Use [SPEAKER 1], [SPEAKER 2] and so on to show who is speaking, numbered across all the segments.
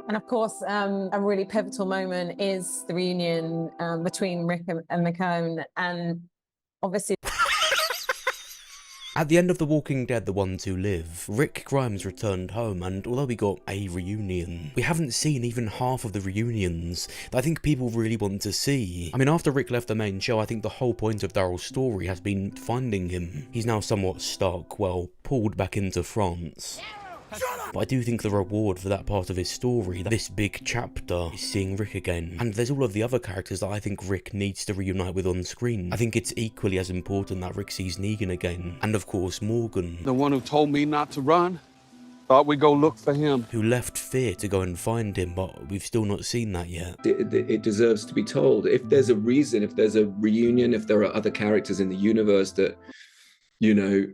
[SPEAKER 1] And of course, a really pivotal moment is the reunion between Rick and Michonne, and obviously.
[SPEAKER 2] At the end of The Walking Dead, The Ones Who Live, Rick Grimes returned home, and although we got a reunion, we haven't seen even half of the reunions that I think people really want to see. I mean, after Rick left the main show, I think the whole point of Daryl's story has been finding him. He's now somewhat stuck, well, pulled back into France. But I do think the reward for that part of his story, this big chapter, is seeing Rick again. And there's all of the other characters that I think Rick needs to reunite with on screen. I think it's equally as important that Rick sees Negan again. And of course, Morgan.
[SPEAKER 3] The one who told me not to run? Thought we'd go look for him.
[SPEAKER 2] Who left Fear to go and find him, but we've still not seen that yet.
[SPEAKER 4] It deserves to be told. If there's a reason, if there's a reunion, if there are other characters in the universe that, you know,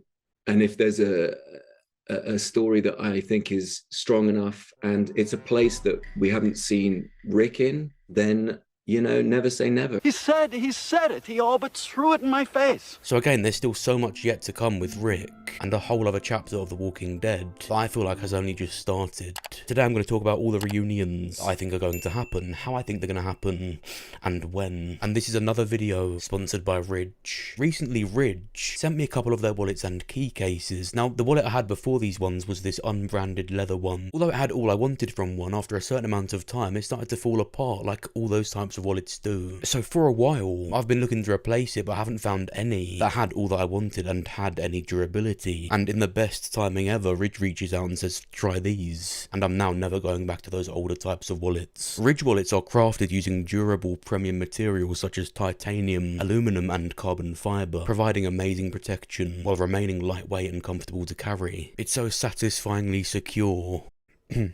[SPEAKER 4] and if there's a story that I think is strong enough and it's a place that we haven't seen Rick in, then, you know, never say never.
[SPEAKER 5] He said it. He all but threw it in my face.
[SPEAKER 2] So again, there's still so much yet to come with Rick, and a whole other chapter of The Walking Dead that I feel like has only just started. Today I'm going to talk about all the reunions I think are going to happen, how I think they're going to happen, and when. And this is another video sponsored by Ridge. Recently, Ridge sent me a couple of their wallets and key cases. Now, the wallet I had before these ones was this unbranded leather one. Although it had all I wanted from one, after a certain amount of time, it started to fall apart like all those types of wallets do. So for a while, I've been looking to replace it, but I haven't found any that had all that I wanted and had any durability. And in the best timing ever, Ridge reaches out and says, try these. And I'm now never going back to those older types of wallets. Ridge wallets are crafted using durable premium materials such as titanium, aluminum and carbon fibre, providing amazing protection while remaining lightweight and comfortable to carry. It's so satisfyingly secure.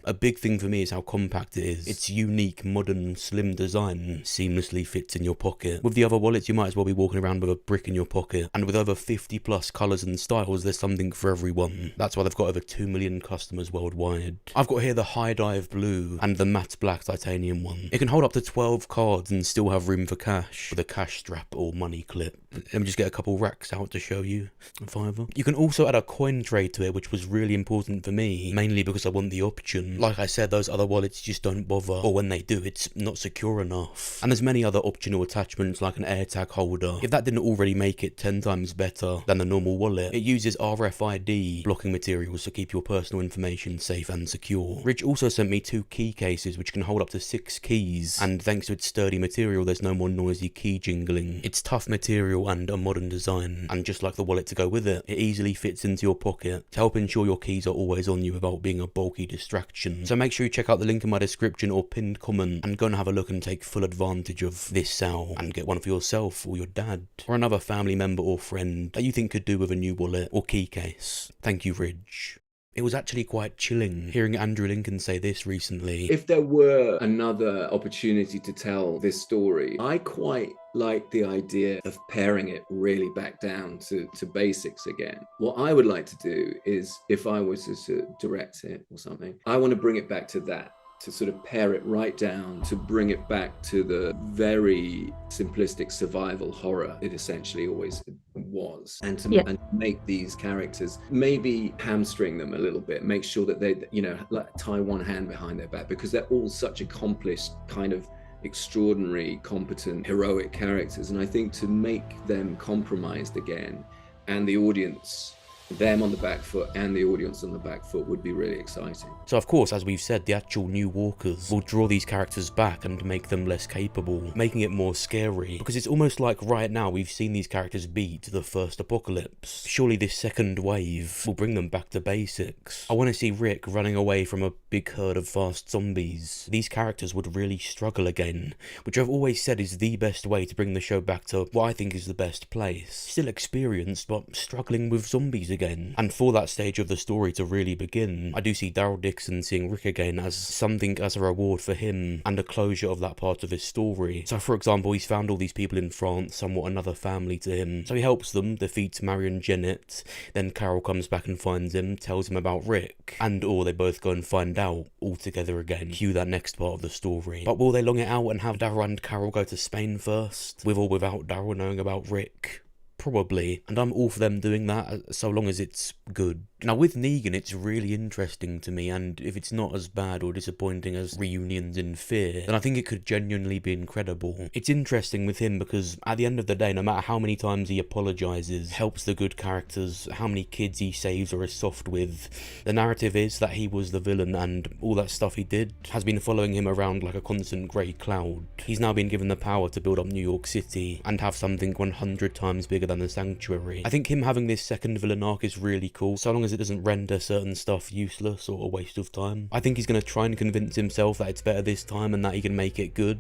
[SPEAKER 2] A big thing for me is how compact it is. Its unique, modern, slim design seamlessly fits in your pocket. With the other wallets, you might as well be walking around with a brick in your pocket. And with over 50 plus colours and styles, there's something for everyone. That's why they've got over 2 million customers worldwide. I've got here the high dive blue and the matte black titanium one. It can hold up to 12 cards and still have room for cash with a cash strap or money clip. Let me just get a couple racks out to show you. A $5. You can also add a coin tray to it, which was really important for me, mainly because I want the option. Like I said, those other wallets just don't bother, or when they do, it's not secure enough. And there's many other optional attachments like an AirTag holder. If that didn't already make it 10 times better than the normal wallet, it uses RFID blocking materials to keep your personal information safe and secure. Ridge also sent me 2 key cases which can hold up to 6 keys, and thanks to its sturdy material, there's no more noisy key jingling. It's tough material and a modern design, and just like the wallet to go with it, it easily fits into your pocket to help ensure your keys are always on you without being a bulky distraction. So make sure you check out the link in my description or pinned comment and go and have a look and take full advantage of this sale and get one for yourself or your dad or another family member or friend that you think could do with a new wallet or key case. Thank you, Ridge. It was actually quite chilling hearing Andrew Lincoln say this recently.
[SPEAKER 4] If there were another opportunity to tell this story, I quite like the idea of paring it really back down to basics again. What I would like to do is, if I was to direct it or something, I want to bring it back to that, to sort of pare it right down, to bring it back to the very simplistic survival horror it essentially always was, and to and make these characters, maybe hamstring them a little bit, make sure that they, you know, like tie one hand behind their back, because they're all such accomplished, kind of extraordinary, competent, heroic characters. And I think to make them compromised again, and the audience, them on the back foot and the audience on the back foot, would be really exciting.
[SPEAKER 2] So of course, as we've said, the actual new walkers will draw these characters back and make them less capable, making it more scary, because it's almost like right now we've seen these characters beat the first apocalypse. Surely this second wave will bring them back to basics. I want to see Rick running away from a big herd of fast zombies. These characters would really struggle again, which I've always said is the best way to bring the show back to what I think is the best place. Still experienced, but struggling with zombies again. And for that stage of the story to really begin, I do see Daryl Dixon seeing Rick again as something as a reward for him and a closure of that part of his story. So for example, he's found all these people in France, somewhat another family to him. So he helps them, defeats Marion Jennett, then Carol comes back and finds him, tells him about Rick, and or they both go and find out all together again. Cue that next part of the story. But will they long it out and have Daryl and Carol go to Spain first, with or without Daryl knowing about Rick? Probably, and I'm all for them doing that so long as it's good. Now with Negan, it's really interesting to me, and if it's not as bad or disappointing as Reunions in Fear, then I think it could genuinely be incredible. It's interesting with him because at the end of the day, no matter how many times he apologizes, helps the good characters, how many kids he saves or is soft with, the narrative is that he was the villain, and all that stuff he did has been following him around like a constant grey cloud. He's now been given the power to build up New York City and have something 100 times bigger than the Sanctuary. I think him having this second villain arc is really cool, so long as it doesn't render certain stuff useless or a waste of time. I think he's going to try and convince himself that it's better this time and that he can make it good,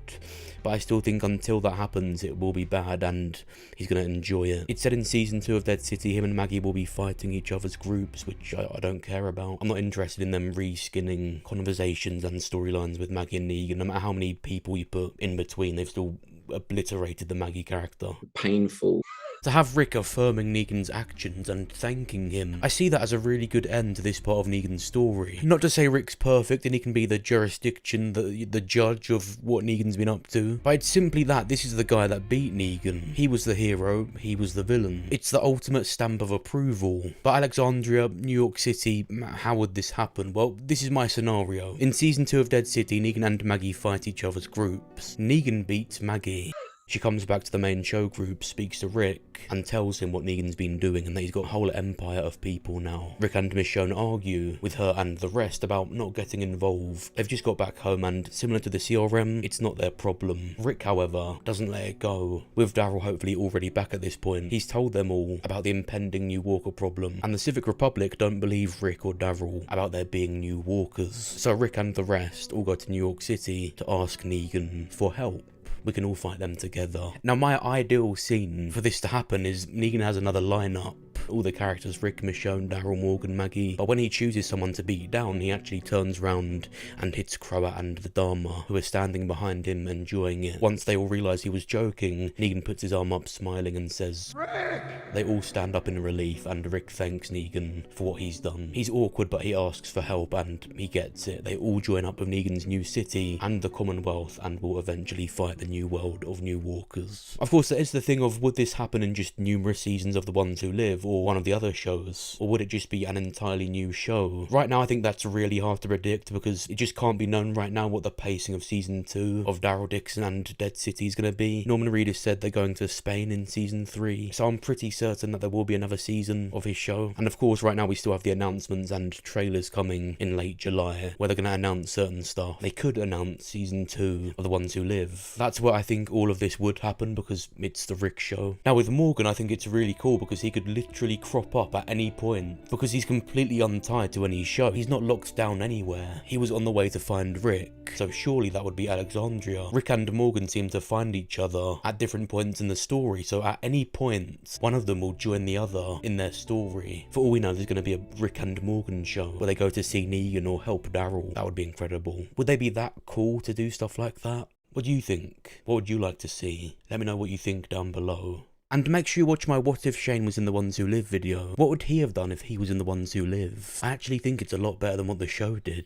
[SPEAKER 2] but I still think until that happens it will be bad and he's going to enjoy it. It's said in season 2 of Dead City him and Maggie will be fighting each other's groups, which I don't care about. I'm not interested in them reskinning conversations and storylines with Maggie and Negan. No matter how many people you put in between, they've still obliterated the Maggie character.
[SPEAKER 4] Painful.
[SPEAKER 2] To have Rick affirming Negan's actions and thanking him, I see that as a really good end to this part of Negan's story. Not to say Rick's perfect and he can be the jurisdiction, the judge of what Negan's been up to, but it's simply that this is the guy that beat Negan. He was the hero, he was the villain. It's the ultimate stamp of approval. But Alexandria, New York City, how would this happen? Well, this is my scenario. In season 2 of Dead City, Negan and Maggie fight each other's groups. Negan beats Maggie. She comes back to the main show group, speaks to Rick, and tells him what Negan's been doing and that he's got a whole empire of people now. Rick and Michonne argue with her and the rest about not getting involved. They've just got back home and, similar to the CRM, it's not their problem. Rick, however, doesn't let it go. With Daryl hopefully already back at this point, he's told them all about the impending New Walker problem, and the Civic Republic don't believe Rick or Daryl about there being New Walkers. So Rick and the rest all go to New York City to ask Negan for help. We can all fight them together. Now, my ideal scene for this to happen is Negan has another lineup. All the characters, Rick, Michonne, Daryl, Morgan, Maggie. But when he chooses someone to beat down, he actually turns round and hits Croat and the Dharma, who are standing behind him, enjoying it. Once they all realise he was joking, Negan puts his arm up, smiling, and says, "Rick!" They all stand up in relief, and Rick thanks Negan for what he's done. He's awkward, but he asks for help, and he gets it. They all join up with Negan's new city and the Commonwealth, and will eventually fight the new world of New Walkers. Of course, there is the thing of, would this happen in just numerous seasons of The Ones Who Live, or one of the other shows, or would it just be an entirely new show? Right now I think that's really hard to predict because it just can't be known right now what the pacing of season 2 of Daryl Dixon and Dead City is going to be. Norman Reedus said they're going to Spain in season 3, so I'm pretty certain that there will be another season of his show. And of course right now we still have the announcements and trailers coming in late July where they're going to announce certain stuff. They could announce season 2 of The Ones Who Live. That's where I think all of this would happen because it's the Rick show. Now with Morgan I think it's really cool because he could literally crop up at any point because he's completely untied to any show. He's not locked down anywhere. He was on the way to find Rick, so surely that would be Alexandria. Rick and Morgan seem to find each other at different points in the story, so at any point one of them will join the other in their story. For all we know there's going to be a Rick and Morgan show where they go to see Negan or help Daryl. That would be incredible. Would they be that cool to do stuff like that? What do you think? What would you like to see? Let me know what you think down below. And make sure you watch my What If Shane Was in The Ones Who Live video. What would he have done if he was in The Ones Who Live? I actually think it's a lot better than what the show did.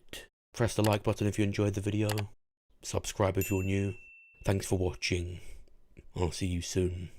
[SPEAKER 2] Press the like button if you enjoyed the video. Subscribe if you're new. Thanks for watching. I'll see you soon.